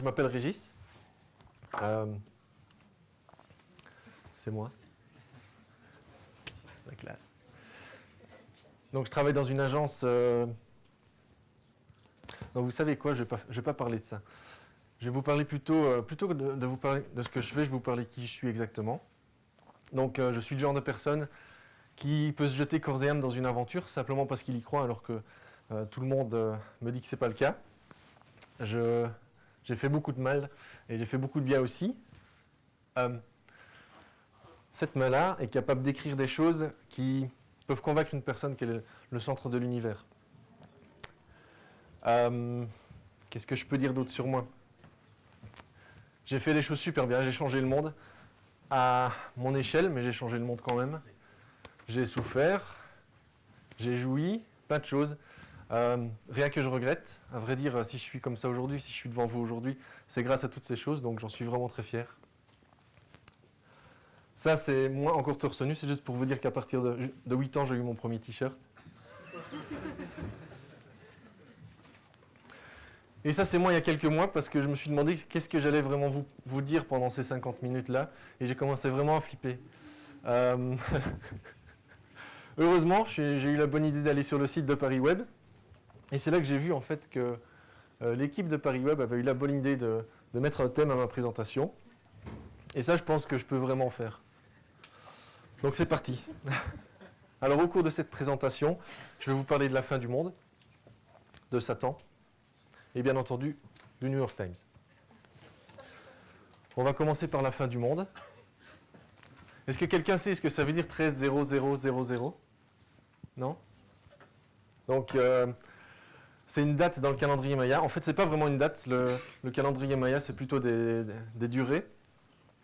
Je m'appelle Régis. C'est moi. La classe. Donc je travaille dans une agence. Donc vous savez quoi, je vais pas parler de ça. Je vais vous parler plutôt que de vous parler de ce que je fais, je vais vous parler de qui je suis exactement. Donc je suis le genre de personne qui peut se jeter corps et âme dans une aventure simplement parce qu'il y croit, alors que tout le monde me dit que c'est pas le cas. J'ai fait beaucoup de mal et j'ai fait beaucoup de bien aussi. Cette main-là est capable d'écrire des choses qui peuvent convaincre une personne qu'elle est le centre de l'univers. Qu'est-ce que je peux dire d'autre sur moi? J'ai fait des choses super bien, j'ai changé le monde à mon échelle, mais j'ai changé le monde quand même. J'ai souffert, j'ai joui, plein de choses. Rien que je regrette. À vrai dire, si je suis comme ça aujourd'hui, si je suis devant vous aujourd'hui, c'est grâce à toutes ces choses, donc j'en suis vraiment très fier. Ça, c'est moi encore torse nu, c'est juste pour vous dire qu'à partir de 8 ans, j'ai eu mon premier t-shirt. Et ça, c'est moi il y a quelques mois, parce que je me suis demandé qu'est-ce que j'allais vraiment vous dire pendant ces 50 minutes-là, et j'ai commencé vraiment à flipper. Heureusement, j'ai eu la bonne idée d'aller sur le site de Paris Web, et c'est là que j'ai vu en fait que l'équipe de Paris Web avait eu la bonne idée de mettre un thème à ma présentation. Et ça, je pense que je peux vraiment faire. Donc c'est parti. Alors au cours de cette présentation, je vais vous parler de la fin du monde, de Satan, et bien entendu du New York Times. On va commencer par la fin du monde. Est-ce que quelqu'un sait ce que ça veut dire 13-0000? Non? Donc c'est une date dans le calendrier Maya. En fait, c'est pas vraiment une date. Le calendrier Maya, c'est plutôt des durées.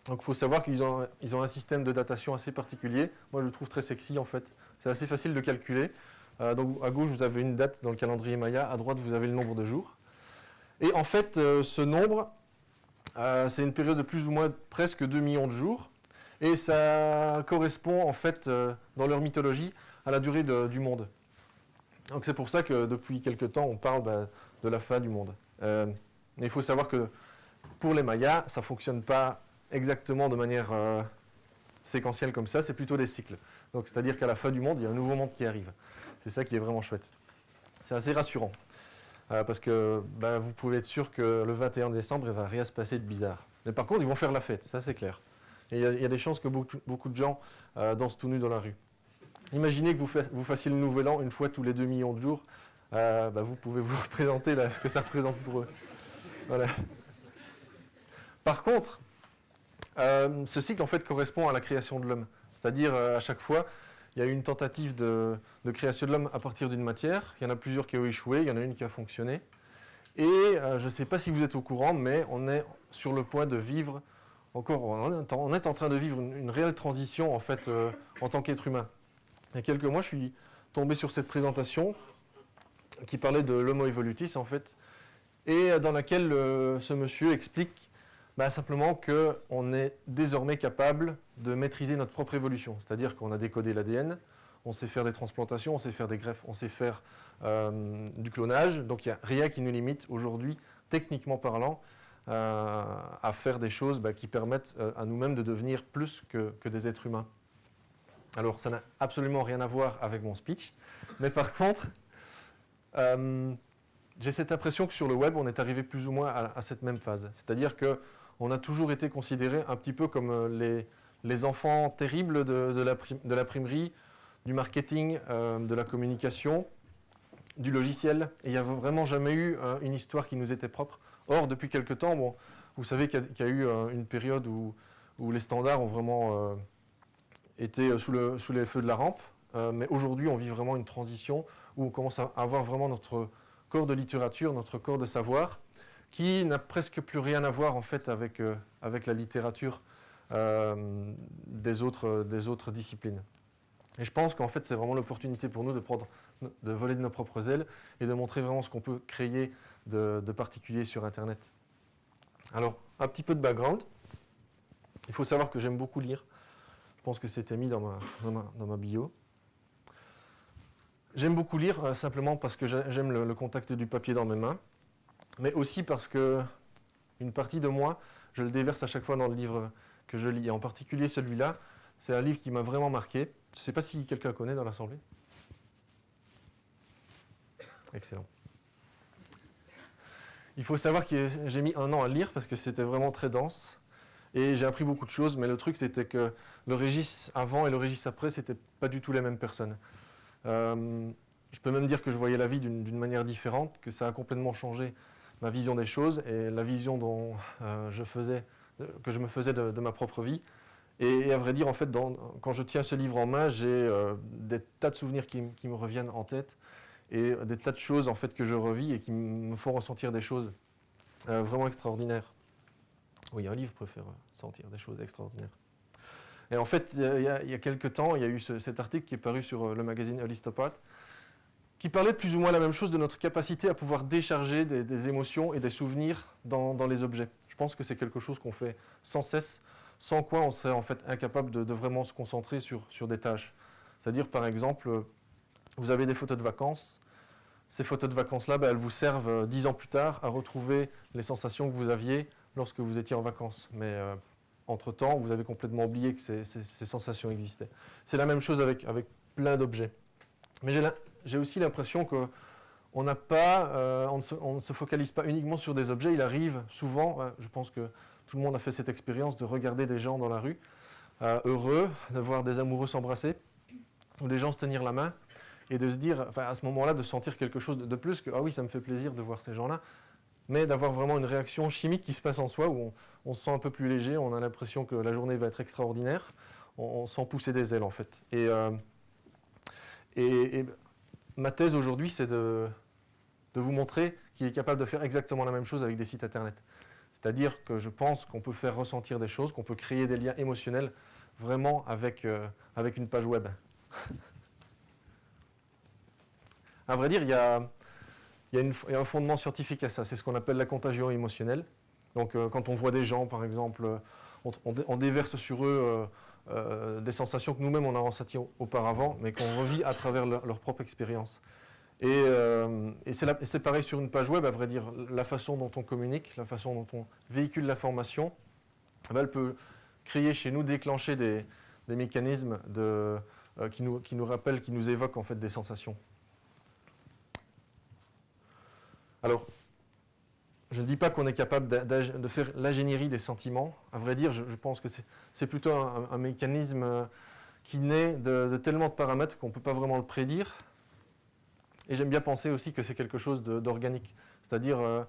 Donc il faut savoir qu'ils ont un système de datation assez particulier. Moi, je le trouve très sexy en fait. C'est assez facile de calculer. Donc à gauche, vous avez une date dans le calendrier Maya. À droite, vous avez le nombre de jours. Et en fait, ce nombre, c'est une période de plus ou moins presque 2 millions de jours. Et ça correspond en fait, dans leur mythologie, à la durée du monde. Donc c'est pour ça que depuis quelque temps, on parle de la fin du monde. Mais il faut savoir que pour les Mayas, ça ne fonctionne pas exactement de manière séquentielle comme ça, c'est plutôt des cycles. Donc c'est-à-dire qu'à la fin du monde, il y a un nouveau monde qui arrive. C'est ça qui est vraiment chouette. C'est assez rassurant. Parce que vous pouvez être sûr que le 21 décembre, il ne va rien se passer de bizarre. Mais par contre, ils vont faire la fête, ça c'est clair. Et il y a des chances que beaucoup de gens dansent tout nus dans la rue. Imaginez que vous fassiez le nouvel an une fois tous les 2 millions de jours. Vous pouvez vous représenter là, ce que ça représente pour eux. Voilà. Par contre, ce cycle en fait correspond à la création de l'homme. C'est-à-dire à chaque fois, il y a eu une tentative de création de l'homme à partir d'une matière. Il y en a plusieurs qui ont échoué, il y en a une qui a fonctionné. Et je ne sais pas si vous êtes au courant, mais on est sur le point de vivre, on est en train de vivre une réelle transition en fait en tant qu'être humain. Il y a quelques mois, je suis tombé sur cette présentation qui parlait de l'Homo evolutis en fait, et dans laquelle ce monsieur explique simplement qu'on est désormais capable de maîtriser notre propre évolution. C'est-à-dire qu'on a décodé l'ADN, on sait faire des transplantations, on sait faire des greffes, on sait faire du clonage. Donc il n'y a rien qui nous limite aujourd'hui, techniquement parlant, à faire des choses qui permettent à nous-mêmes de devenir plus que des êtres humains. Alors ça n'a absolument rien à voir avec mon speech, mais par contre, j'ai cette impression que sur le web, on est arrivé plus ou moins à cette même phase. C'est-à-dire qu'on a toujours été considérés un petit peu comme les enfants terribles de l'imprimerie, du marketing, de la communication, du logiciel. Et il n'y a vraiment jamais eu une histoire qui nous était propre. Or, depuis quelque temps, vous savez qu'il y a eu une période où les standards ont vraiment été sous les feux de la rampe. Mais aujourd'hui, on vit vraiment une transition où on commence à avoir vraiment notre corps de littérature, notre corps de savoir, qui n'a presque plus rien à voir en fait avec la littérature des autres disciplines. Et je pense qu'en fait, c'est vraiment l'opportunité pour nous de voler de nos propres ailes et de montrer vraiment ce qu'on peut créer de particulier sur Internet. Alors, un petit peu de background. Il faut savoir que j'aime beaucoup lire. Je pense que c'était mis dans ma bio. J'aime beaucoup lire simplement parce que j'aime le contact du papier dans mes mains, mais aussi parce que une partie de moi, je le déverse à chaque fois dans le livre que je lis. Et en particulier celui-là, c'est un livre qui m'a vraiment marqué. Je ne sais pas si quelqu'un connaît dans l'Assemblée. Excellent. Il faut savoir que j'ai mis 1 an à le lire parce que c'était vraiment très dense. Et j'ai appris beaucoup de choses, mais le truc c'était que le Régis avant et le Régis après, c'était pas du tout les mêmes personnes. Je peux même dire que je voyais la vie d'une manière différente, que ça a complètement changé ma vision des choses et la vision dont que je me faisais de ma propre vie. Et à vrai dire, en fait, quand je tiens ce livre en main, j'ai des tas de souvenirs qui me reviennent en tête et des tas de choses en fait, que je revis et qui me font ressentir des choses vraiment extraordinaires. Oui, un livre peut faire sentir des choses extraordinaires. Et en fait, il y a quelques temps, il y a eu cet article qui est paru sur le magazine A List Apart, qui parlait plus ou moins la même chose de notre capacité à pouvoir décharger des émotions et des souvenirs dans les objets. Je pense que c'est quelque chose qu'on fait sans cesse, sans quoi on serait en fait incapable de vraiment se concentrer sur des tâches. C'est-à-dire, par exemple, vous avez des photos de vacances. Ces photos de vacances-là, elles vous servent 10 ans plus tard à retrouver les sensations que vous aviez lorsque vous étiez en vacances. Mais entre-temps, vous avez complètement oublié que ces sensations existaient. C'est la même chose avec plein d'objets. Mais j'ai aussi l'impression qu'on n'a pas, on ne se focalise pas uniquement sur des objets. Il arrive souvent, je pense que tout le monde a fait cette expérience, de regarder des gens dans la rue, heureux, de voir des amoureux s'embrasser, ou des gens se tenir la main, et de se dire, enfin, à ce moment-là, de sentir quelque chose de plus que « Ah oui, ça me fait plaisir de voir ces gens-là », mais d'avoir vraiment une réaction chimique qui se passe en soi, où on se sent un peu plus léger, on a l'impression que la journée va être extraordinaire, on sent pousser des ailes en fait. Et ma thèse aujourd'hui, c'est de vous montrer qu'il est capable de faire exactement la même chose avec des sites internet. C'est-à-dire que je pense qu'on peut faire ressentir des choses, qu'on peut créer des liens émotionnels vraiment avec une page web. À vrai dire, il y a un fondement scientifique à ça, c'est ce qu'on appelle la contagion émotionnelle. Donc quand on voit des gens, par exemple, on déverse sur eux des sensations que nous-mêmes on a ressenties auparavant, mais qu'on revit à travers leur propre expérience. Et c'est pareil sur une page web, à vrai dire, la façon dont on communique, la façon dont on véhicule l'information, elle peut créer chez nous, déclencher des mécanismes qui nous rappellent, qui nous évoquent en fait des sensations. Alors, je ne dis pas qu'on est capable de faire l'ingénierie des sentiments. À vrai dire, je pense que c'est plutôt un mécanisme qui naît de tellement de paramètres qu'on ne peut pas vraiment le prédire. Et j'aime bien penser aussi que c'est quelque chose d'organique. C'est-à-dire,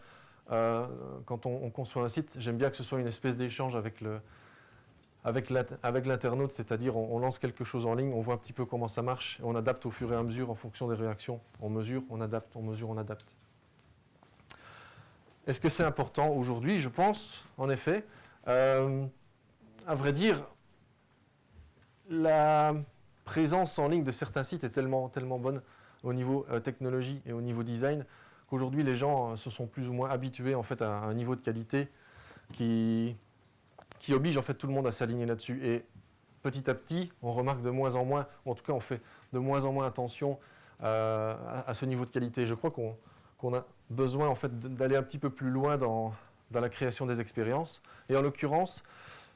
quand on conçoit un site, j'aime bien que ce soit une espèce d'échange avec l'internaute, c'est-à-dire on lance quelque chose en ligne, on voit un petit peu comment ça marche, et on adapte au fur et à mesure en fonction des réactions. On mesure, on adapte, on mesure, on adapte. Est-ce que c'est important aujourd'hui? Je pense, en effet. À vrai dire, la présence en ligne de certains sites est tellement bonne au niveau technologie et au niveau design qu'aujourd'hui les gens se sont plus ou moins habitués en fait, à un niveau de qualité qui oblige en fait, tout le monde à s'aligner là-dessus. Et petit à petit, on remarque de moins en moins, ou en tout cas on fait de moins en moins attention à ce niveau de qualité. Je crois qu'on a besoin en fait, d'aller un petit peu plus loin dans la création des expériences. Et en l'occurrence,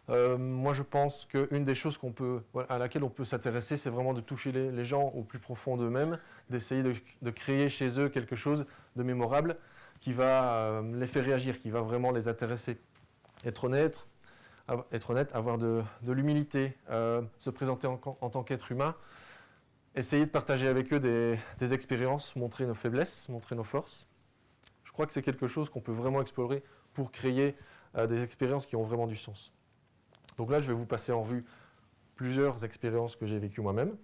moi je pense qu'une des choses à laquelle on peut s'intéresser, c'est vraiment de toucher les gens au plus profond d'eux-mêmes, d'essayer de créer chez eux quelque chose de mémorable qui va les faire réagir, qui va vraiment les intéresser. Être honnête, avoir de l'humilité, se présenter en tant qu'être humain, essayer de partager avec eux des expériences, montrer nos faiblesses, montrer nos forces. Je crois que c'est quelque chose qu'on peut vraiment explorer pour créer des expériences qui ont vraiment du sens. Donc là, je vais vous passer en revue plusieurs expériences que j'ai vécues moi-même.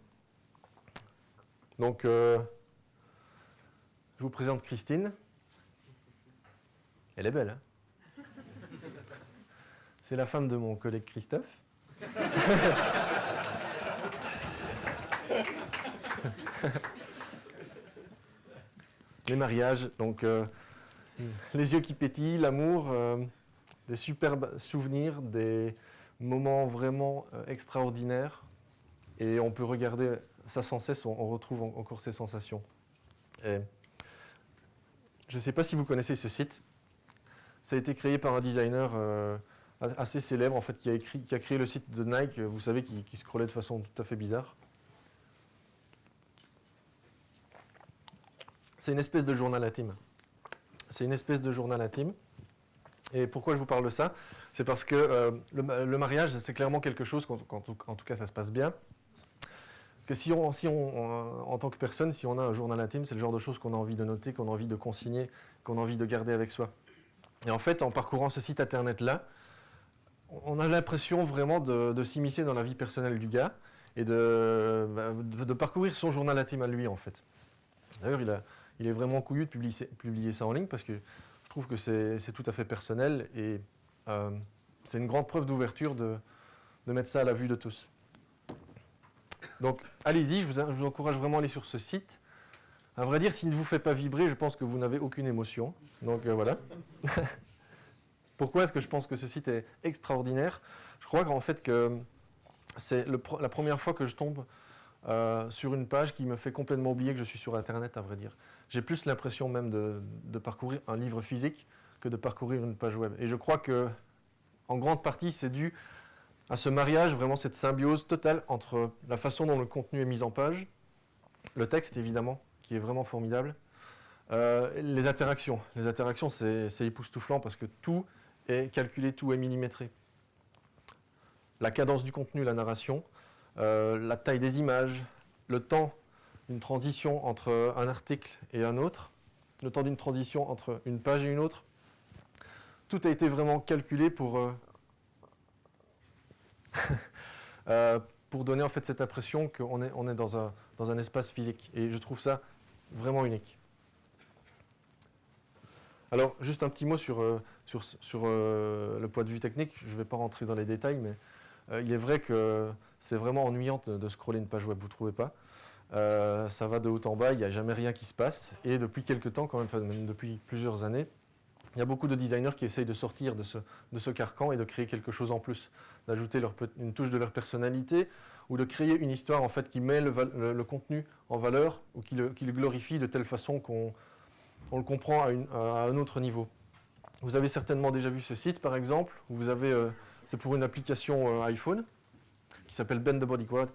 Donc, je vous présente Christine. Elle est belle, hein? C'est la femme de mon collègue Christophe. Les mariages, donc les yeux qui pétillent, l'amour, des superbes souvenirs, des moments vraiment extraordinaires. Et on peut regarder ça sans cesse, on retrouve encore ces sensations. Et je ne sais pas si vous connaissez ce site. Ça a été créé par un designer assez célèbre, en fait, qui a créé le site de Nike, vous savez, qui scrollait de façon tout à fait bizarre. C'est une espèce de journal intime. C'est une espèce de journal intime. Et pourquoi je vous parle de ça? C'est parce que le mariage, c'est clairement quelque chose, en tout cas ça se passe bien, que si on, en tant que personne, si on a un journal intime, c'est le genre de choses qu'on a envie de noter, qu'on a envie de consigner, qu'on a envie de garder avec soi. Et en fait, en parcourant ce site internet-là, on a l'impression vraiment de s'immiscer dans la vie personnelle du gars et de parcourir son journal intime à lui, en fait. D'ailleurs, il est vraiment couillu de publier ça en ligne parce que je trouve que c'est tout à fait personnel et c'est une grande preuve d'ouverture de mettre ça à la vue de tous. Donc, allez-y, je vous encourage vraiment à aller sur ce site. À vrai dire, s'il ne vous fait pas vibrer, je pense que vous n'avez aucune émotion. Donc, voilà. Pourquoi est-ce que je pense que ce site est extraordinaire? Je crois qu'en fait que c'est la première fois que je tombe sur une page qui me fait complètement oublier que je suis sur Internet, à vrai dire. J'ai plus l'impression même de parcourir un livre physique que de parcourir une page web. Et je crois que, en grande partie, c'est dû à ce mariage, vraiment cette symbiose totale entre la façon dont le contenu est mis en page, le texte évidemment, qui est vraiment formidable, les interactions. Les interactions, c'est époustouflant parce que tout est calculé, tout est millimétré. La cadence du contenu, la narration, la taille des images, le temps d'une transition entre un article et un autre, le temps d'une transition entre une page et une autre, tout a été vraiment calculé pour donner en fait cette impression qu'on est dans un espace physique. Et je trouve ça vraiment unique. Alors, juste un petit mot sur le point de vue technique. Je ne vais pas rentrer dans les détails, mais il est vrai que c'est vraiment ennuyant de scroller une page web, vous ne trouvez pas? Ça va de haut en bas, il n'y a jamais rien qui se passe. Et depuis quelques temps, quand même, enfin, même depuis plusieurs années, il y a beaucoup de designers qui essayent de sortir de ce carcan et de créer quelque chose en plus, d'ajouter une touche de leur personnalité ou de créer une histoire en fait, qui met le contenu en valeur ou qui le glorifie de telle façon qu'on le comprend à un autre niveau. Vous avez certainement déjà vu ce site, par exemple, où vous avez, c'est pour une application iPhone qui s'appelle Bend the Body Quad.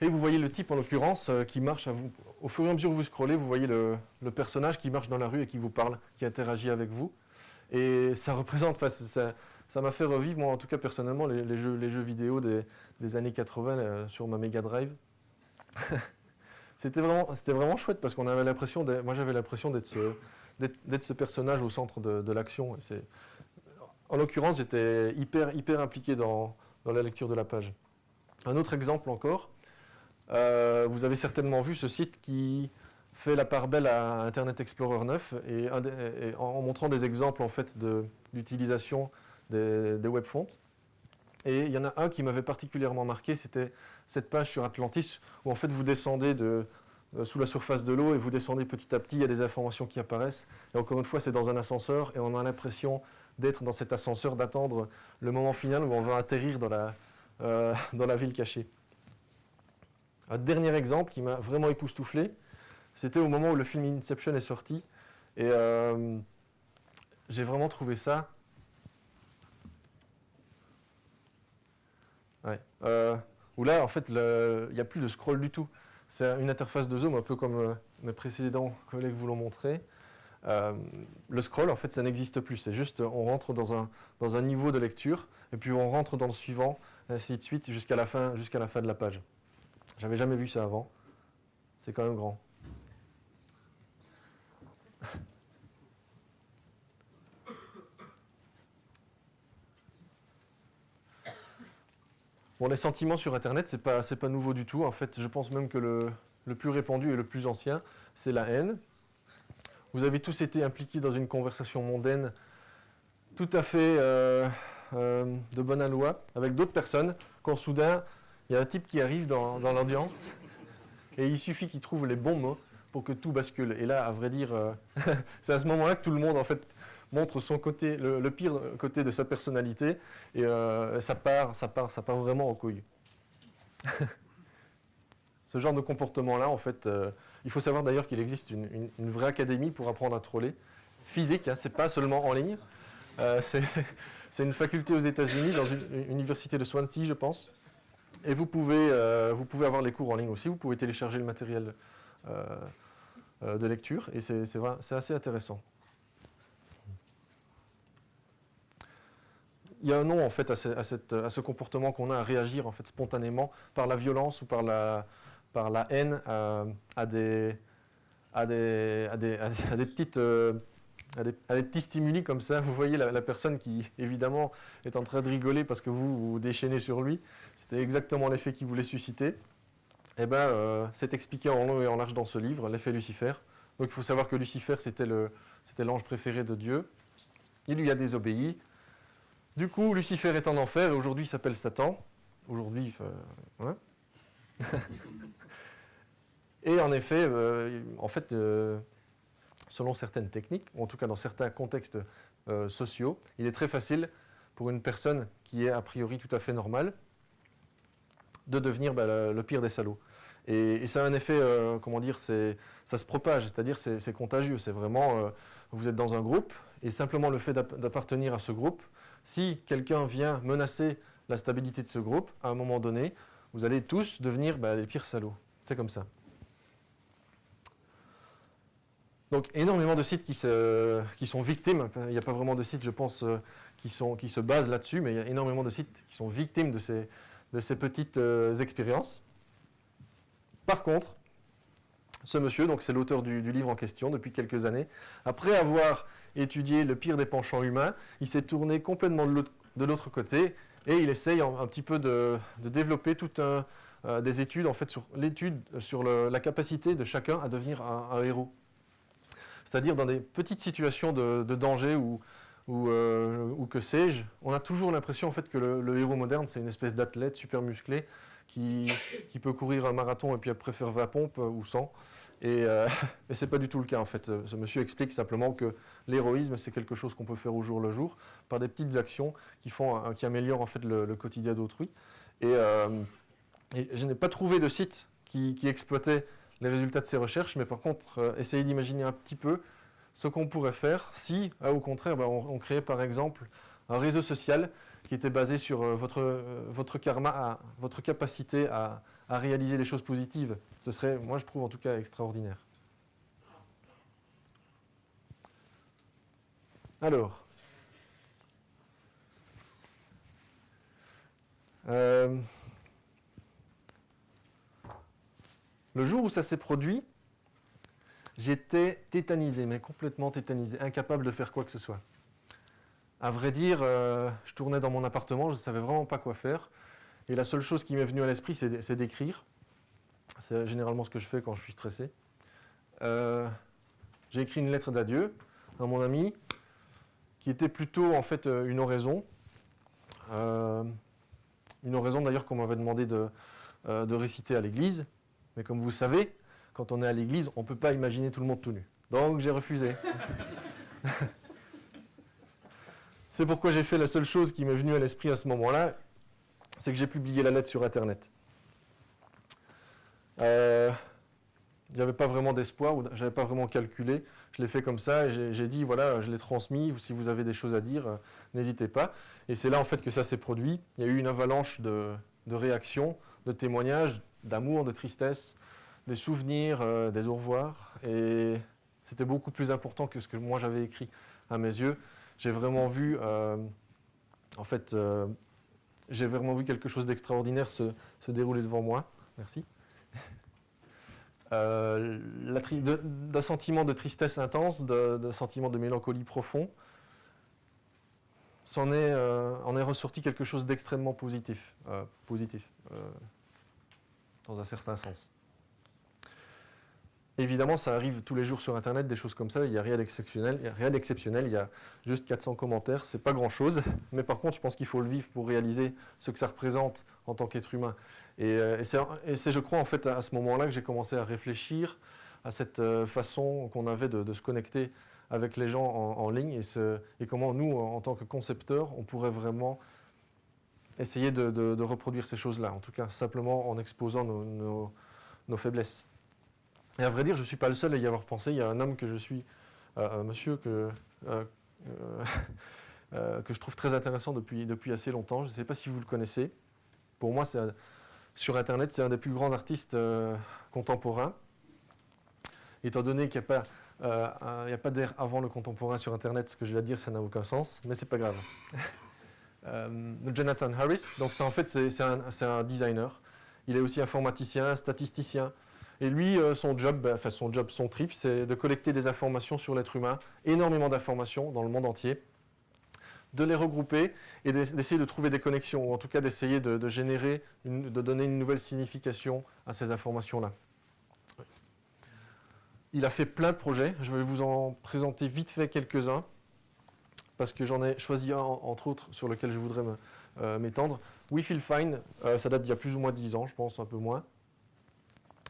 Et vous voyez le type, en l'occurrence, qui marche à vous. Au fur et à mesure que vous scrollez, vous voyez le personnage qui marche dans la rue et qui vous parle, qui interagit avec vous. Et ça représente, ça m'a fait revivre, moi en tout cas personnellement, les jeux vidéo des années 80 sur ma Mega Drive. C'était vraiment chouette parce qu'on avait l'impression, moi j'avais l'impression d'être ce personnage au centre de l'action. En l'occurrence, j'étais hyper impliqué dans la lecture de la page. Un autre exemple encore. Vous avez certainement vu ce site qui fait la part belle à Internet Explorer 9 et en montrant des exemples en fait d'utilisation des web fonts. Et il y en a un qui m'avait particulièrement marqué, c'était cette page sur Atlantis où en fait vous descendez sous la surface de l'eau et vous descendez petit à petit, il y a des informations qui apparaissent. Et encore une fois, c'est dans un ascenseur et on a l'impression d'être dans cet ascenseur, d'attendre le moment final où on va atterrir dans la ville cachée. Un dernier exemple qui m'a vraiment époustouflé, c'était au moment où le film Inception est sorti. Et j'ai vraiment trouvé ça... Ouais. Où là, en fait, il n'y a plus de scroll du tout. C'est une interface de zoom, un peu comme mes précédents collègues vous l'ont montré. Le scroll, en fait, ça n'existe plus. C'est juste, on rentre dans un niveau de lecture, et puis on rentre dans le suivant, ainsi de suite, jusqu'à la fin de la page. J'avais jamais vu ça avant. C'est quand même grand. Bon, les sentiments sur Internet, c'est pas nouveau du tout. En fait, je pense même que le plus répandu et le plus ancien, c'est la haine. Vous avez tous été impliqués dans une conversation mondaine tout à fait de bonne aloi avec d'autres personnes, quand soudain, il y a un type qui arrive dans l'audience et il suffit qu'il trouve les bons mots pour que tout bascule. Et là, à vrai dire, c'est à ce moment-là que tout le monde en fait, montre son côté, le pire côté de sa personnalité et ça part vraiment en couille. Ce genre de comportement-là, en fait, il faut savoir d'ailleurs qu'il existe une vraie académie pour apprendre à troller physique, hein, c'est pas seulement en ligne. C'est une faculté aux États-Unis, dans une université de Swansea, je pense. Et vous pouvez avoir les cours en ligne aussi, vous pouvez télécharger le matériel de lecture, et c'est assez intéressant. Il y a un nom en fait à ce comportement qu'on a à réagir en fait spontanément par la violence ou par la haine à des petits stimuli comme ça. Vous voyez la personne qui évidemment est en train de rigoler parce que vous vous déchaînez sur lui. C'était exactement l'effet qu'il voulait susciter. Eh bien, c'est expliqué en long et en large dans ce livre, l'effet Lucifer. Donc il faut savoir que Lucifer, c'était l'ange préféré de Dieu. Il lui a désobéi. Du coup, Lucifer est en enfer et aujourd'hui il s'appelle Satan. Aujourd'hui, ouais. Et en effet, selon certaines techniques, ou en tout cas dans certains contextes sociaux, il est très facile pour une personne qui est a priori tout à fait normale de devenir le pire des salauds. Et ça a un effet, ça se propage, c'est-à-dire c'est contagieux. C'est vraiment, vous êtes dans un groupe, et simplement le fait d'appartenir à ce groupe, si quelqu'un vient menacer la stabilité de ce groupe, à un moment donné, vous allez tous devenir les pires salauds. C'est comme ça. Donc énormément de sites qui sont victimes, il n'y a pas vraiment de sites, je pense, qui se basent là-dessus, mais il y a énormément de sites qui sont victimes de ces petites expériences. Par contre, ce monsieur, donc c'est l'auteur du livre en question depuis quelques années, après avoir étudié le pire des penchants humains, il s'est tourné complètement de l'autre côté et il essaye un petit peu de développer toutes des études en fait sur la capacité de chacun à devenir un héros. C'est-à-dire dans des petites situations de danger ou que sais-je, on a toujours l'impression en fait que le héros moderne c'est une espèce d'athlète super musclé qui peut courir un marathon et puis après faire 20 pompes ou 100. Et ce n'est pas du tout le cas en fait. Ce monsieur explique simplement que l'héroïsme c'est quelque chose qu'on peut faire au jour le jour par des petites actions qui améliorent en fait le quotidien d'autrui. Et je n'ai pas trouvé de site qui exploitait les résultats de ces recherches, mais par contre, essayez d'imaginer un petit peu ce qu'on pourrait faire si, au contraire, on créait par exemple un réseau social qui était basé sur votre karma, votre capacité à réaliser des choses positives. Ce serait, moi je trouve en tout cas, extraordinaire. Alors, le jour où ça s'est produit, j'étais tétanisé, mais complètement tétanisé, incapable de faire quoi que ce soit. À vrai dire, je tournais dans mon appartement, je ne savais vraiment pas quoi faire. Et la seule chose qui m'est venue à l'esprit, c'est d'écrire. C'est généralement ce que je fais quand je suis stressé. J'ai écrit une lettre d'adieu à mon ami, qui était plutôt en fait une oraison. Une oraison d'ailleurs qu'on m'avait demandé de réciter à l'église. Mais comme vous savez, quand on est à l'église, on ne peut pas imaginer tout le monde tout nu. Donc j'ai refusé. C'est pourquoi j'ai fait la seule chose qui m'est venue à l'esprit à ce moment-là, c'est que j'ai publié la lettre sur Internet. J'avais pas vraiment d'espoir, ou j'avais pas vraiment calculé. Je l'ai fait comme ça et j'ai dit, voilà, je l'ai transmis. Si vous avez des choses à dire, n'hésitez pas. Et c'est là en fait que ça s'est produit. Il y a eu une avalanche de réactions, de témoignages, d'amour, de tristesse, des souvenirs, des au revoir. Et c'était beaucoup plus important que ce que moi j'avais écrit à mes yeux. J'ai vraiment vu, j'ai vraiment vu quelque chose d'extraordinaire se dérouler devant moi. Merci. D'un sentiment de tristesse intense, d'un sentiment de mélancolie profond, en est ressorti quelque chose d'extrêmement positif, dans un certain sens. Évidemment, ça arrive tous les jours sur Internet, des choses comme ça, il n'y a rien d'exceptionnel, il y a juste 400 commentaires, c'est pas grand-chose, mais par contre, je pense qu'il faut le vivre pour réaliser ce que ça représente en tant qu'être humain. Et c'est, je crois, en fait, à ce moment-là que j'ai commencé à réfléchir à cette façon qu'on avait de se connecter avec les gens en ligne et comment nous, en tant que concepteurs, on pourrait vraiment essayer de reproduire ces choses-là, en tout cas simplement en exposant nos faiblesses. Et à vrai dire, je ne suis pas le seul à y avoir pensé. Il y a un homme que je suis monsieur que je trouve très intéressant depuis assez longtemps. Je ne sais pas si vous le connaissez. Pour moi, sur Internet, c'est un des plus grands artistes contemporains. Étant donné qu'il n'y a pas d'ère avant le contemporain sur Internet, ce que je vais dire, ça n'a aucun sens, mais c'est pas grave. Jonathan Harris, donc c'est un designer. Il est aussi informaticien, statisticien. Et lui, son trip, c'est de collecter des informations sur l'être humain, énormément d'informations dans le monde entier, de les regrouper et d'essayer de trouver des connexions, ou en tout cas d'essayer de donner une nouvelle signification à ces informations-là. Il a fait plein de projets, je vais vous en présenter vite fait quelques-uns, parce que j'en ai choisi un, entre autres, sur lequel je voudrais m'étendre. We Feel Fine, ça date d'il y a plus ou moins 10 ans, je pense, un peu moins.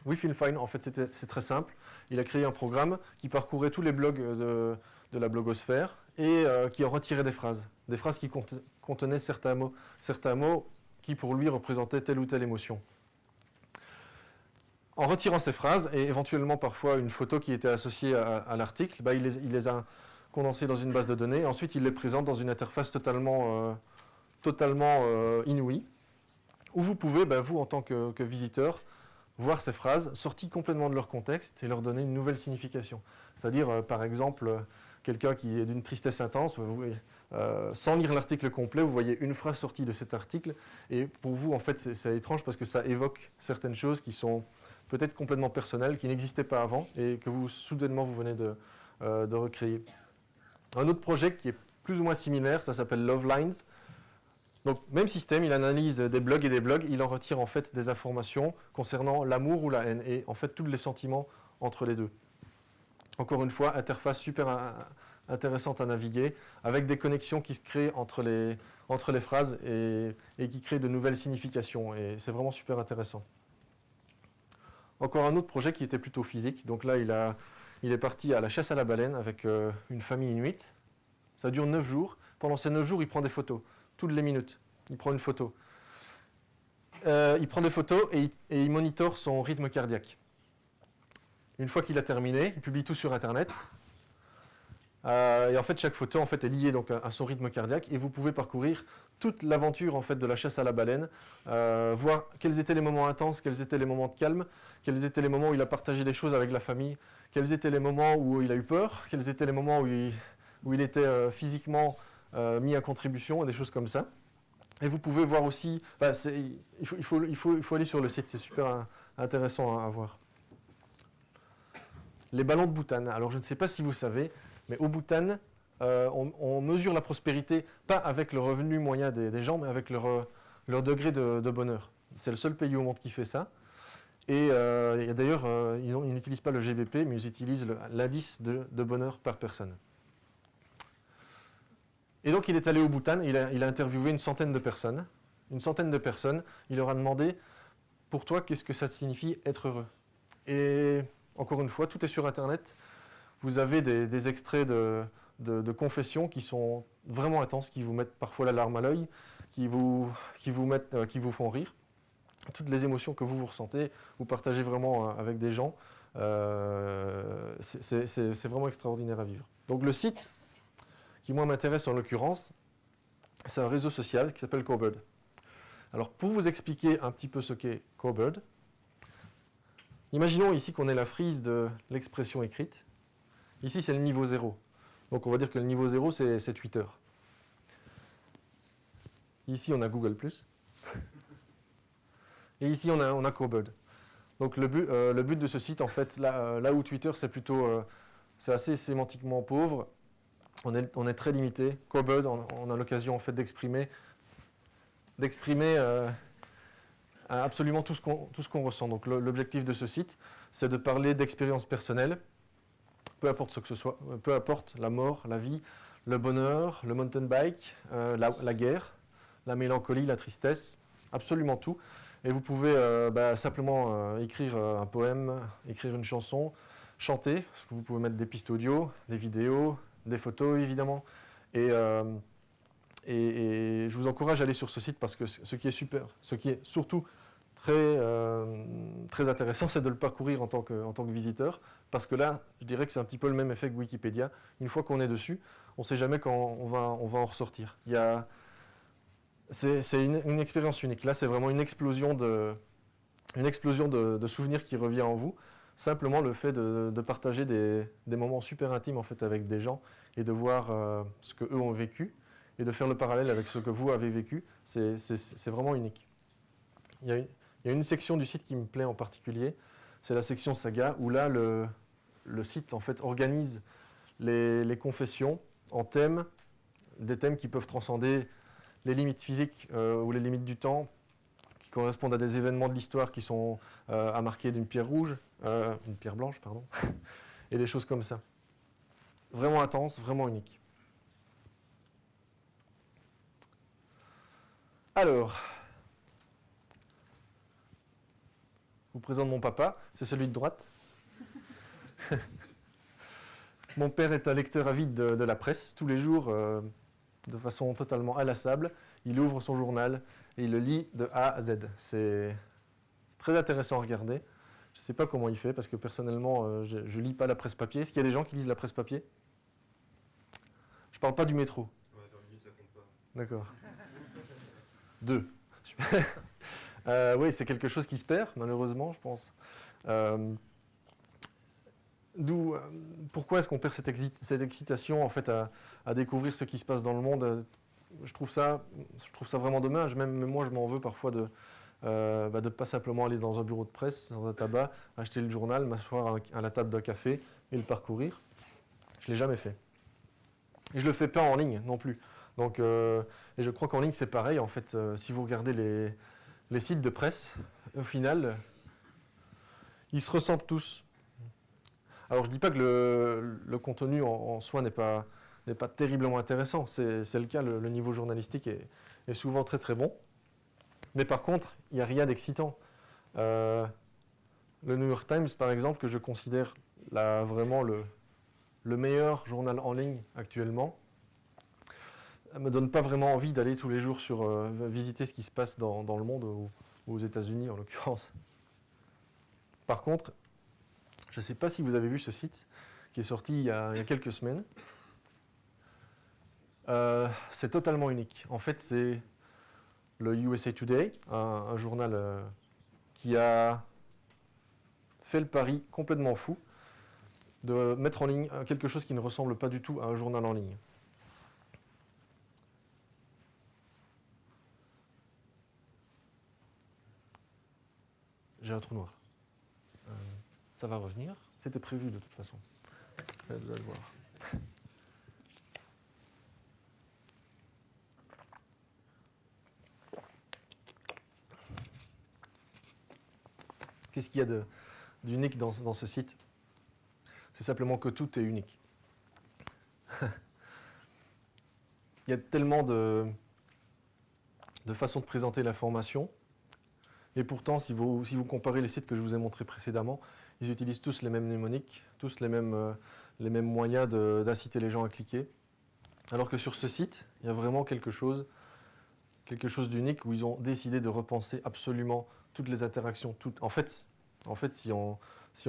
We Feel Fine, en fait, c'est très simple. Il a créé un programme qui parcourait tous les blogs de la blogosphère et qui en retirait des phrases qui contenaient certains mots qui, pour lui, représentaient telle ou telle émotion. En retirant ces phrases, et éventuellement parfois une photo qui était associée à l'article, il les a condensées dans une base de données. Ensuite, il les présente dans une interface totalement inouïe, où vous pouvez, vous, en tant que visiteur, voir ces phrases sorties complètement de leur contexte et leur donner une nouvelle signification. C'est-à-dire, par exemple, quelqu'un qui est d'une tristesse intense, sans lire l'article complet, vous voyez une phrase sortie de cet article, et pour vous, en fait, c'est étrange parce que ça évoque certaines choses qui sont peut-être complètement personnelles, qui n'existaient pas avant, et que soudainement, vous venez de recréer. Un autre projet qui est plus ou moins similaire, ça s'appelle Love Lines. Donc, même système, il analyse des blogs et des blogs, il en retire en fait des informations concernant l'amour ou la haine, et en fait tous les sentiments entre les deux. Encore une fois, interface super intéressante à naviguer, avec des connexions qui se créent entre les phrases et qui créent de nouvelles significations, et c'est vraiment super intéressant. Encore un autre projet qui était plutôt physique, donc là il est parti à la chasse à la baleine avec une famille inuite. Ça dure 9 jours, pendant ces 9 jours il prend des photos. Toutes les minutes, il prend une photo. Il prend des photos et il monitore son rythme cardiaque. Une fois qu'il a terminé, il publie tout sur Internet. Et en fait, chaque photo est liée donc à son rythme cardiaque et vous pouvez parcourir toute l'aventure en fait de la chasse à la baleine, voir quels étaient les moments intenses, quels étaient les moments de calme, quels étaient les moments où il a partagé des choses avec la famille, quels étaient les moments où il a eu peur, quels étaient les moments où il était physiquement mis à contribution, des choses comme ça. Et vous pouvez voir aussi, il faut aller sur le site, c'est super intéressant à voir. Les ballons de Bhoutan. Alors je ne sais pas si vous savez, mais au Bhoutan, on mesure la prospérité pas avec le revenu moyen des gens, mais avec leur degré de bonheur. C'est le seul pays au monde qui fait ça. Et d'ailleurs, ils n'utilisent pas le GBP, mais ils utilisent l'indice de bonheur par personne. Et donc il est allé au Bhoutan, il a interviewé une centaine de personnes. Il leur a demandé, pour toi, qu'est-ce que ça signifie être heureux? Et encore une fois, tout est sur Internet. Vous avez des extraits de confessions qui sont vraiment intenses, qui vous mettent parfois la larme à l'œil, qui vous font rire. Toutes les émotions que vous ressentez, vous partagez vraiment avec des gens. C'est vraiment extraordinaire à vivre. Donc le site qui moi m'intéresse en l'occurrence, c'est un réseau social qui s'appelle Cobird. Alors pour vous expliquer un petit peu ce qu'est Cobird, imaginons ici qu'on ait la frise de l'expression écrite. Ici c'est le niveau 0. Donc on va dire que le niveau 0 c'est Twitter. Ici on a Google+. Et ici on a Cobird. Donc le but de ce site en fait, là où Twitter c'est assez sémantiquement pauvre, on est très limité. Cobird, on a l'occasion en fait d'exprimer absolument tout ce qu'on ressent. Donc l'objectif de ce site, c'est de parler d'expériences personnelles, peu importe ce que ce soit, peu importe la mort, la vie, le bonheur, le mountain bike, la guerre, la mélancolie, la tristesse, absolument tout. Et vous pouvez simplement écrire un poème, écrire une chanson, chanter, parce que vous pouvez mettre des pistes audio, des vidéos, des photos évidemment, et je vous encourage à aller sur ce site parce que ce qui est surtout très très intéressant, c'est de le parcourir en tant que visiteur, parce que là, je dirais que c'est un petit peu le même effet que Wikipédia. Une fois qu'on est dessus, on ne sait jamais quand on va en ressortir. C'est une expérience unique. Là, c'est vraiment une explosion de souvenirs qui revient en vous. Simplement le fait de partager des moments super intimes en fait, avec des gens et de voir ce qu'eux ont vécu et de faire le parallèle avec ce que vous avez vécu, c'est vraiment unique. Il y a une section du site qui me plaît en particulier, c'est la section saga, où là, le site en fait, organise les confessions en thèmes, des thèmes qui peuvent transcender les limites physiques ou les limites du temps, qui correspondent à des événements de l'histoire qui sont à marquer d'une pierre rouge, une pierre blanche, pardon, et des choses comme ça. Vraiment intense, vraiment unique. Alors, je vous présente mon papa, c'est celui de droite. Mon père est un lecteur avide de la presse, tous les jours, de façon totalement inlassable. Il ouvre son journal et il le lit de A à Z. C'est très intéressant à regarder. Je ne sais pas comment il fait, parce que personnellement, je ne lis pas la presse papier. Est-ce qu'il y a des gens qui lisent la presse papier? Je ne parle pas du métro. Ouais, 20 minutes, ça compte pas. D'accord. 2. Oui, c'est quelque chose qui se perd, malheureusement, je pense. Pourquoi est-ce qu'on perd cette excitation en fait, à découvrir ce qui se passe dans le monde? Je trouve ça vraiment dommage. Même moi, je m'en veux parfois de ne pas simplement aller dans un bureau de presse, dans un tabac, acheter le journal, m'asseoir à la table d'un café et le parcourir. Je ne l'ai jamais fait. Et je ne le fais pas en ligne non plus. Donc, et je crois qu'en ligne, c'est pareil. En fait, si vous regardez les sites de presse, au final, ils se ressemblent tous. Alors, je ne dis pas que le contenu en soi n'est pas terriblement intéressant. C'est le cas, le niveau journalistique est souvent très très bon. Mais par contre, il n'y a rien d'excitant. Le New York Times, par exemple, que je considère là, vraiment le meilleur journal en ligne actuellement, ne me donne pas vraiment envie d'aller tous les jours visiter ce qui se passe dans le monde, ou aux États-Unis en l'occurrence. Par contre, je ne sais pas si vous avez vu ce site qui est sorti il y a quelques semaines. C'est totalement unique. En fait, c'est le USA Today, un journal qui a fait le pari complètement fou de mettre en ligne quelque chose qui ne ressemble pas du tout à un journal en ligne. J'ai un trou noir. Ça va revenir. C'était prévu de toute façon. Je dois le voir. Qu'est-ce qu'il y a d'unique dans ce site? C'est simplement que tout est unique. Il y a tellement de façons de présenter l'information. Et pourtant, si vous comparez les sites que je vous ai montrés précédemment, ils utilisent tous les mêmes mnémoniques, tous les mêmes moyens d'inciter les gens à cliquer. Alors que sur ce site, il y a vraiment quelque chose d'unique où ils ont décidé de repenser absolument toutes les interactions. En fait, si on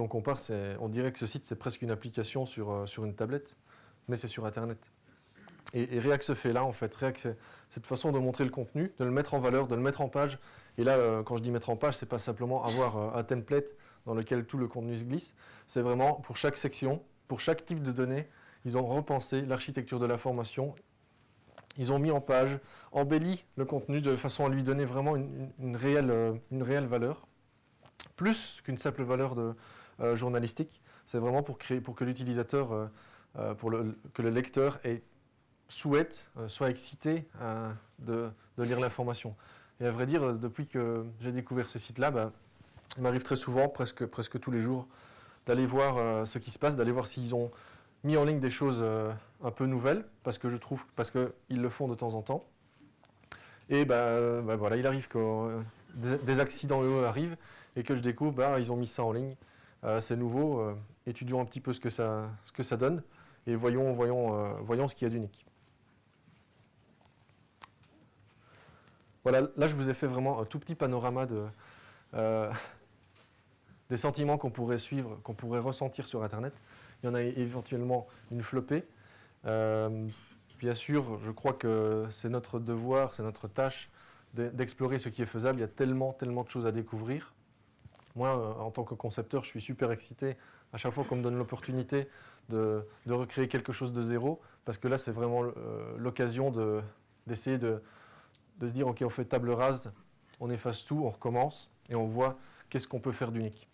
compare, on dirait que ce site, c'est presque une application sur une tablette, mais c'est sur Internet. Et rien que ce fait-là, en fait, rien que cette façon de montrer le contenu, de le mettre en valeur, de le mettre en page. Et là, quand je dis mettre en page, c'est pas simplement avoir un template dans lequel tout le contenu se glisse. C'est vraiment pour chaque section, pour chaque type de données, ils ont repensé l'architecture de l'information. Ils ont mis en page, embelli le contenu de façon à lui donner vraiment une réelle valeur, plus qu'une simple valeur journalistique. C'est vraiment pour que l'utilisateur, que le lecteur souhaite, soit excité de lire l'information. Et à vrai dire, depuis que j'ai découvert ce site-là, il m'arrive très souvent, presque tous les jours, d'aller voir ce qui se passe, d'aller voir s'ils ont mis en ligne des choses un peu nouvelles, parce qu'ils le font de temps en temps. Et voilà, il arrive que des accidents heureux arrivent et que je découvre, ils ont mis ça en ligne. C'est nouveau, étudions un petit peu ce que ça donne et voyons ce qu'il y a d'unique. Voilà, là je vous ai fait vraiment un tout petit panorama des sentiments qu'on pourrait suivre, qu'on pourrait ressentir sur Internet. Il y en a éventuellement une flopée. Bien sûr, je crois que c'est notre devoir, c'est notre tâche d'explorer ce qui est faisable. Il y a tellement de choses à découvrir. Moi, en tant que concepteur, je suis super excité à chaque fois qu'on me donne l'opportunité de recréer quelque chose de zéro, parce que là, c'est vraiment l'occasion d'essayer de se dire, OK, on fait table rase, on efface tout, on recommence, et on voit qu'est-ce qu'on peut faire d'unique.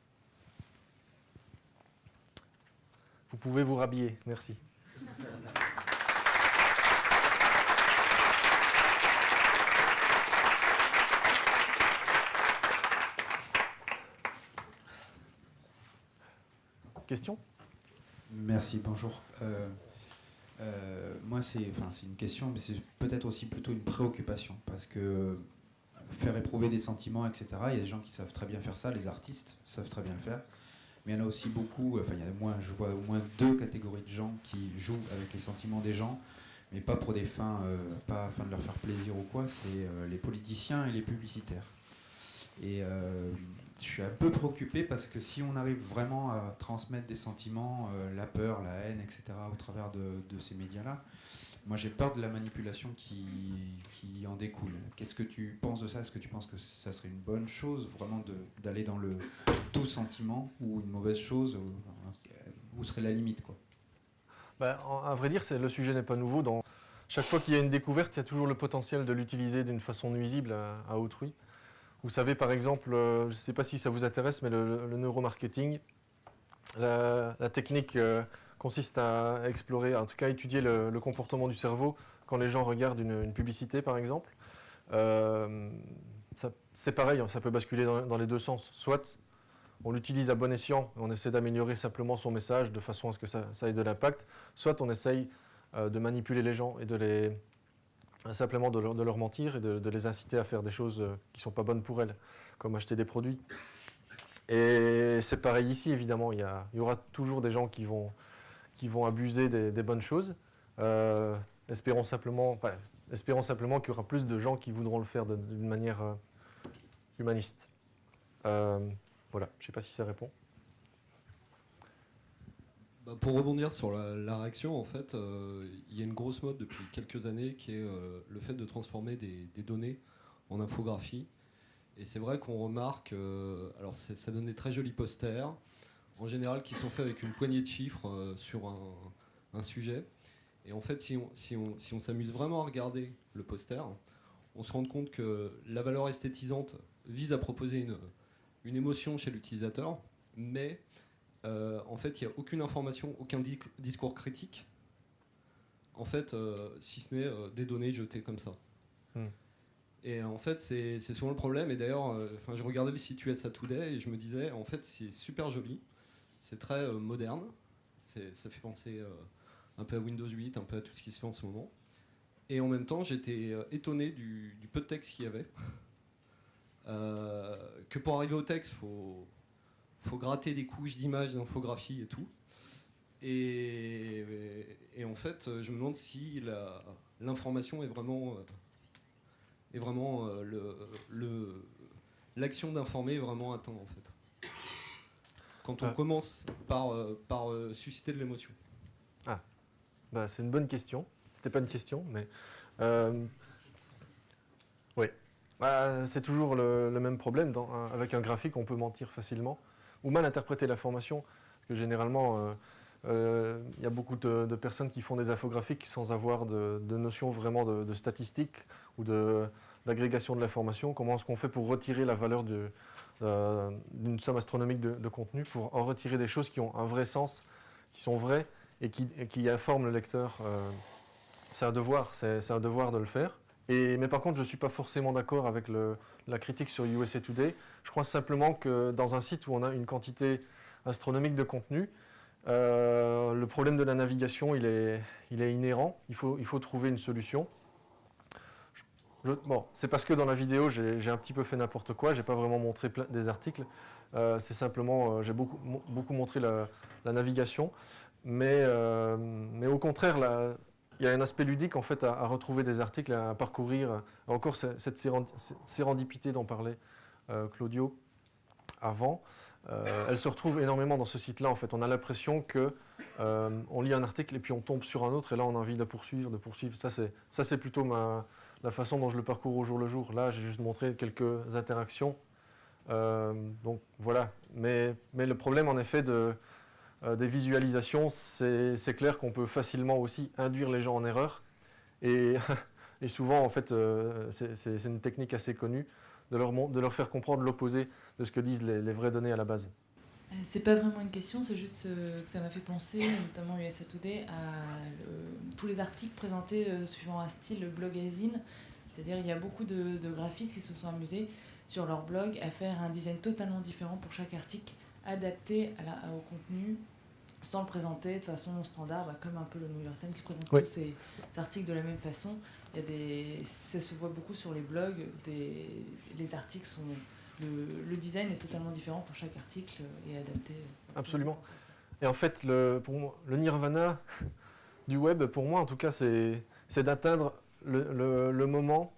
Vous pouvez vous rhabiller. Merci. Question ? Merci, bonjour. Moi, c'est une question, mais c'est peut-être aussi plutôt une préoccupation, parce que faire éprouver des sentiments, etc., il y a des gens qui savent très bien faire ça, les artistes savent très bien le faire, mais il y en a aussi beaucoup, je vois au moins 2 catégories de gens qui jouent avec les sentiments des gens, mais pas pour des fins, pas afin de leur faire plaisir ou quoi, c'est les politiciens et les publicitaires. Et je suis un peu préoccupé parce que si on arrive vraiment à transmettre des sentiments, la peur, la haine, etc., au travers de ces médias-là, moi j'ai peur de la manipulation qui en découle. Qu'est-ce que tu penses de ça ? Est-ce que tu penses que ça serait une bonne chose, vraiment d'aller dans le tout sentiment, ou une mauvaise chose, où serait la limite, quoi ? À vrai dire, le sujet n'est pas nouveau. Chaque fois qu'il y a une découverte, il y a toujours le potentiel de l'utiliser d'une façon nuisible à autrui. Vous savez, par exemple, je ne sais pas si ça vous intéresse, mais le neuromarketing, la technique consiste à explorer, en tout cas à étudier le comportement du cerveau quand les gens regardent une publicité, par exemple. C'est pareil, ça peut basculer dans les deux sens. Soit on l'utilise à bon escient, on essaie d'améliorer simplement son message de façon à ce que ça ait de l'impact, soit on essaye de manipuler les gens et simplement de leur mentir et de les inciter à faire des choses qui ne sont pas bonnes pour elles, comme acheter des produits. Et c'est pareil ici, évidemment. Il y aura toujours des gens qui vont abuser des bonnes choses. Espérons simplement qu'il y aura plus de gens qui voudront le faire d'une manière humaniste. Voilà, je ne sais pas si ça répond. Pour rebondir sur la réaction, en fait, il y a une grosse mode depuis quelques années qui est le fait de transformer des données en infographie. Et c'est vrai qu'on remarque, alors ça donne des très jolis posters, en général qui sont faits avec une poignée de chiffres sur un sujet. Et en fait, si on s'amuse vraiment à regarder le poster, on se rend compte que la valeur esthétisante vise à proposer une émotion chez l'utilisateur, mais en fait, il n'y a aucune information, aucun discours critique, en fait, si ce n'est des données jetées comme ça. Et en fait, c'est souvent le problème. Et d'ailleurs, je regardais le site USA Today et je me disais, en fait, c'est super joli, c'est très moderne, ça fait penser un peu à Windows 8, un peu à tout ce qui se fait en ce moment. Et en même temps, j'étais étonné du peu de texte qu'il y avait. Que pour arriver au texte, faut gratter des couches d'images, d'infographie et tout. Et en fait, je me demande si l'information est vraiment l'action d'informer est vraiment atteinte, en fait. Quand on commence par susciter de l'émotion. C'est une bonne question. C'était pas une question, mais oui. C'est toujours le même problème. Avec un graphique, on peut mentir facilement ou mal interpréter l'information, parce que généralement, il y a beaucoup de personnes qui font des infographiques sans avoir de notion vraiment de statistiques ou d'agrégation de l'information. Comment est-ce qu'on fait pour retirer la valeur d'une somme astronomique de contenu, pour en retirer des choses qui ont un vrai sens, qui sont vraies et qui informent le lecteur. C'est un devoir de le faire. Mais par contre, je ne suis pas forcément d'accord avec la critique sur USA Today. Je crois simplement que dans un site où on a une quantité astronomique de contenu, le problème de la navigation, il est inhérent. Il faut trouver une solution. C'est parce que dans la vidéo, j'ai un petit peu fait n'importe quoi. Je n'ai pas vraiment montré des articles. C'est simplement, j'ai beaucoup montré la navigation. Mais au contraire, il y a un aspect ludique en fait à retrouver des articles, à parcourir. Encore cette sérendipité dont parlait Claudio, avant, elle se retrouve énormément dans ce site-là. En fait, on a l'impression que on lit un article et puis on tombe sur un autre et là on a envie de poursuivre. Ça c'est plutôt la façon dont je le parcours au jour le jour. Là, j'ai juste montré quelques interactions. Donc voilà. Mais le problème en effet des visualisations, c'est clair qu'on peut facilement aussi induire les gens en erreur. Et, et souvent, en fait, c'est une technique assez connue de leur faire comprendre l'opposé de ce que disent les vraies données à la base. C'est pas vraiment une question, c'est juste que ça m'a fait penser, notamment USA Today, à tous les articles présentés suivant un style blogazine. C'est-à-dire il y a beaucoup de graphistes qui se sont amusés sur leur blog à faire un design totalement différent pour chaque article, adapté au contenu, sans le présenter de façon standard, comme un peu le New York Times qui présente tous ses articles de la même façon. Ça se voit beaucoup sur les blogs, les articles sont... Le design est totalement différent pour chaque article et adapté. Absolument. Et en fait, le nirvana du web, pour moi en tout cas, c'est d'atteindre le moment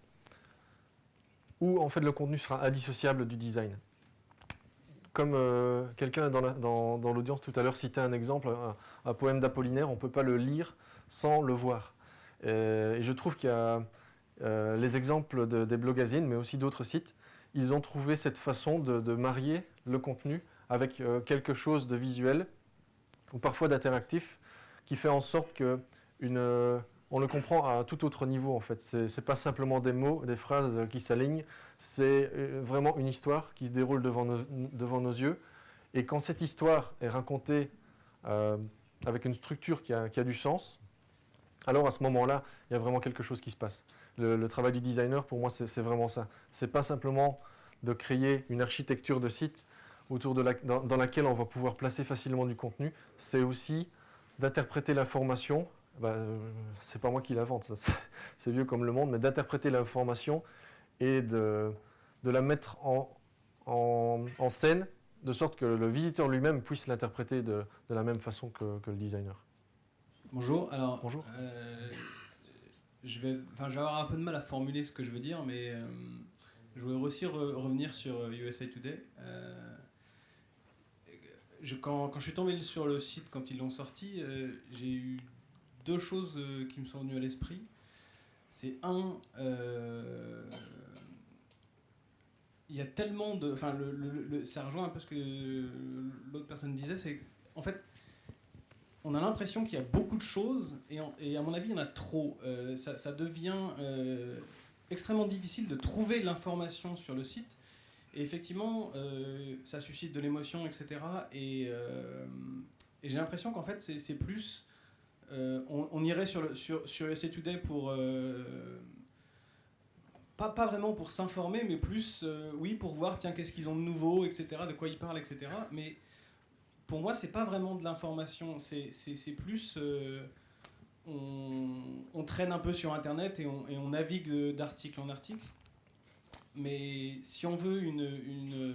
où en fait, le contenu sera indissociable du design. Comme quelqu'un dans l'audience tout à l'heure citait un exemple, un poème d'Apollinaire, on ne peut pas le lire sans le voir. Et je trouve qu'il y a les exemples des blogazines, mais aussi d'autres sites, ils ont trouvé cette façon de marier le contenu avec quelque chose de visuel ou parfois d'interactif qui fait en sorte que on le comprend à un tout autre niveau en fait. C'est pas simplement des mots, des phrases qui s'alignent, c'est vraiment une histoire qui se déroule devant nos yeux. Et quand cette histoire est racontée avec une structure qui a du sens, alors à ce moment-là, il y a vraiment quelque chose qui se passe. Le travail du designer, pour moi, c'est vraiment ça. C'est pas simplement de créer une architecture de site dans laquelle on va pouvoir placer facilement du contenu, c'est aussi d'interpréter l'information. C'est pas moi qui l'invente, c'est vieux comme le monde, mais d'interpréter l'information et de la mettre en scène, de sorte que le visiteur lui-même puisse l'interpréter de la même façon que le designer. Bonjour, alors Bonjour. je vais avoir un peu de mal à formuler ce que je veux dire, mais je voudrais aussi revenir sur USA Today. Quand je suis tombé sur le site quand ils l'ont sorti, j'ai eu deux choses qui me sont venues à l'esprit. C'est il y a tellement de... Enfin, ça rejoint un peu ce que l'autre personne disait, c'est en fait, on a l'impression qu'il y a beaucoup de choses, et à mon avis, il y en a trop. Ça devient extrêmement difficile de trouver l'information sur le site. Et effectivement, ça suscite de l'émotion, etc. Et j'ai l'impression qu'en fait, c'est plus... on irait sur USA Today pour... pas vraiment pour s'informer, mais plus, oui, pour voir, tiens, qu'est-ce qu'ils ont de nouveau, etc., de quoi ils parlent, etc. Mais pour moi, c'est pas vraiment de l'information, c'est plus... on traîne un peu sur Internet et on navigue d'article en article. Mais si on veut une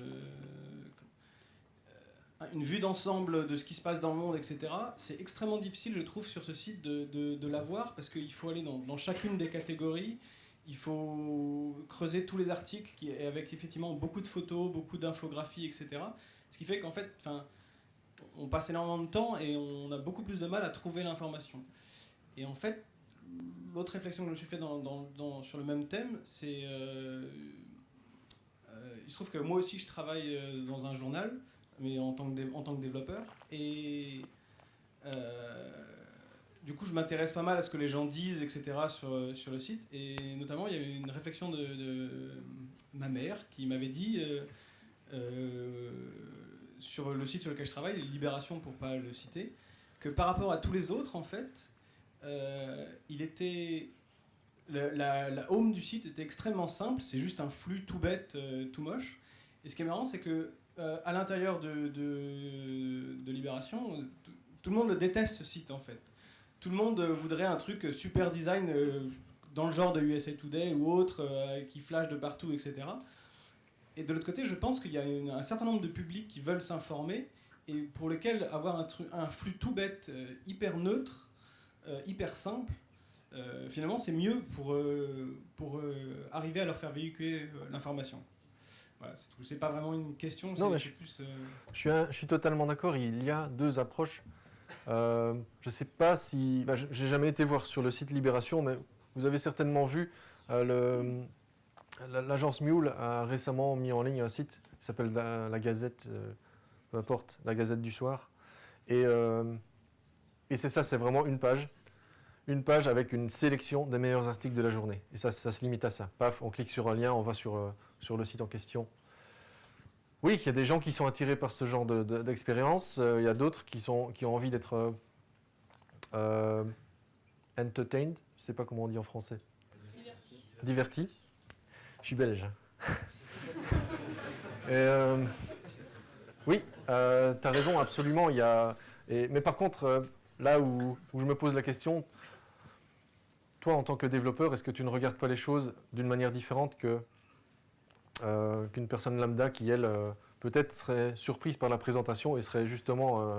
vue d'ensemble de ce qui se passe dans le monde, etc., c'est extrêmement difficile, je trouve, sur ce site de l'avoir, parce qu'il faut aller dans chacune des catégories, il faut creuser tous les articles avec effectivement beaucoup de photos, beaucoup d'infographies, etc. Ce qui fait qu'en fait, on passe énormément de temps et on a beaucoup plus de mal à trouver l'information. Et en fait, l'autre réflexion que je me suis fait sur le même thème, c'est... il se trouve que moi aussi je travaille dans un journal, mais en tant que développeur, et du coup je m'intéresse pas mal à ce que les gens disent, etc. sur le site, et notamment il y a eu une réflexion de ma mère qui m'avait dit sur le site sur lequel je travaille, Libération pour pas le citer, que par rapport à tous les autres en fait, il était... La home du site était extrêmement simple, c'est juste un flux tout bête, tout moche. Et ce qui est marrant, c'est que à l'intérieur de Libération, tout le monde le déteste, ce site en fait. Tout le monde voudrait un truc super design dans le genre de USA Today ou autre, qui flash de partout, etc. Et de l'autre côté, je pense qu'il y a un certain nombre de publics qui veulent s'informer et pour lesquels avoir un flux tout bête, hyper neutre, hyper simple, finalement, c'est mieux pour arriver à leur faire véhiculer l'information. Voilà, c'est tout. C'est pas vraiment une question, Non, mais c'est plus... Je suis totalement d'accord, il y a deux approches. Je ne sais pas si... j'ai jamais été voir sur le site Libération, mais vous avez certainement vu, l'agence Mule a récemment mis en ligne un site qui s'appelle la Gazette, peu importe, la Gazette du Soir. Et c'est ça, c'est vraiment une page avec une sélection des meilleurs articles de la journée. Et ça se limite à ça. Paf, on clique sur un lien, on va sur le site en question. Oui, il y a des gens qui sont attirés par ce genre d'expérience. Il y a d'autres qui ont envie d'être entertained. Je ne sais pas comment on dit en français. Divertis. Je suis belge. Oui, tu as raison, absolument. Mais par contre, là où je me pose la question, toi, en tant que développeur, est-ce que tu ne regardes pas les choses d'une manière différente qu'une personne lambda qui, elle, peut-être serait surprise par la présentation et serait justement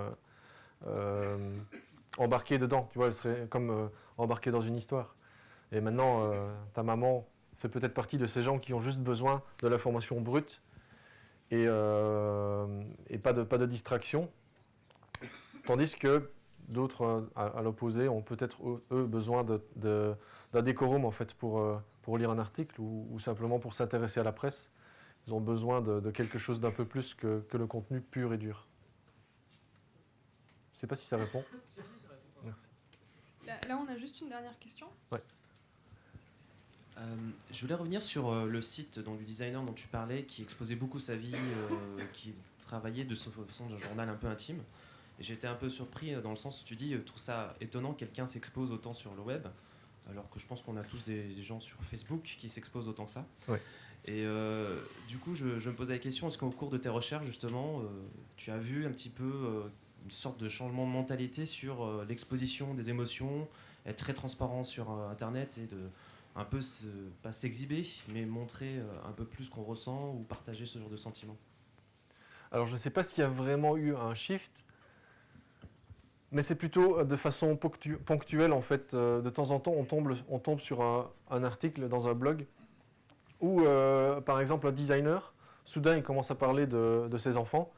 embarquée dedans. Tu vois, elle serait comme embarquée dans une histoire. Et maintenant, ta maman fait peut-être partie de ces gens qui ont juste besoin de l'information brute et pas de distraction. Tandis que d'autres, à l'opposé, ont peut-être, eux, besoin d'un décorum, en fait, pour lire un article ou simplement pour s'intéresser à la presse. Ils ont besoin de quelque chose d'un peu plus que le contenu pur et dur. Je ne sais pas si ça répond. Merci. Là, on a juste une dernière question. Ouais. Je voulais revenir sur le site du designer dont tu parlais, qui exposait beaucoup sa vie, qui travaillait de façon d'un journal un peu intime. Et j'étais un peu surpris dans le sens où tu dis, je trouve ça étonnant que quelqu'un s'expose autant sur le web, alors que je pense qu'on a tous des gens sur Facebook qui s'exposent autant que ça. Ouais. Et du coup, je me posais la question, est-ce qu'au cours de tes recherches, justement, tu as vu un petit peu une sorte de changement de mentalité sur l'exposition des émotions, être très transparent sur Internet et de un peu, pas s'exhiber, mais montrer un peu plus qu'on ressent ou partager ce genre de sentiments? Alors, je ne sais pas s'il y a vraiment eu un shift, mais c'est plutôt de façon ponctuelle, en fait. De temps en temps, on tombe sur un article dans un blog où, par exemple, un designer, soudain, il commence à parler de ses enfants.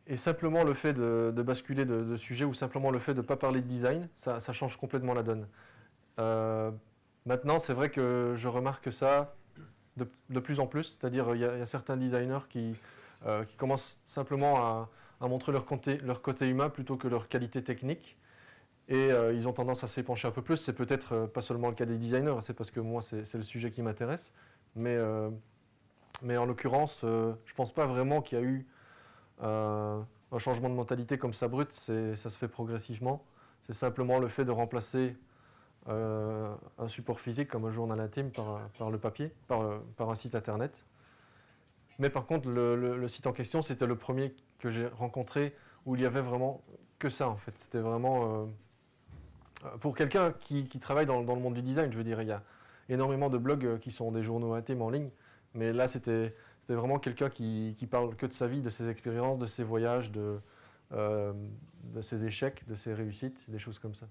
Et simplement le fait de basculer de sujet ou simplement le fait de ne pas parler de design, ça change complètement la donne. Maintenant, c'est vrai que je remarque ça de plus en plus. C'est-à-dire, il y a certains designers qui commencent simplement à montrer leur côté humain plutôt que leur qualité technique. Et ils ont tendance à s'épancher un peu plus. C'est peut-être pas seulement le cas des designers, c'est parce que moi, c'est le sujet qui m'intéresse. Mais en l'occurrence, je ne pense pas vraiment qu'il y a eu un changement de mentalité comme ça brut. Ça se fait progressivement. C'est simplement le fait de remplacer un support physique comme un journal intime par le papier, par un site internet. Mais par contre, le site en question, c'était le premier que j'ai rencontré où il y avait vraiment que ça, en fait. C'était vraiment... pour quelqu'un qui travaille dans le monde du design, je veux dire, il y a énormément de blogs qui sont des journaux intimes en ligne. Mais là, c'était vraiment quelqu'un qui parle que de sa vie, de ses expériences, de ses voyages, de ses échecs, de ses réussites, des choses comme ça.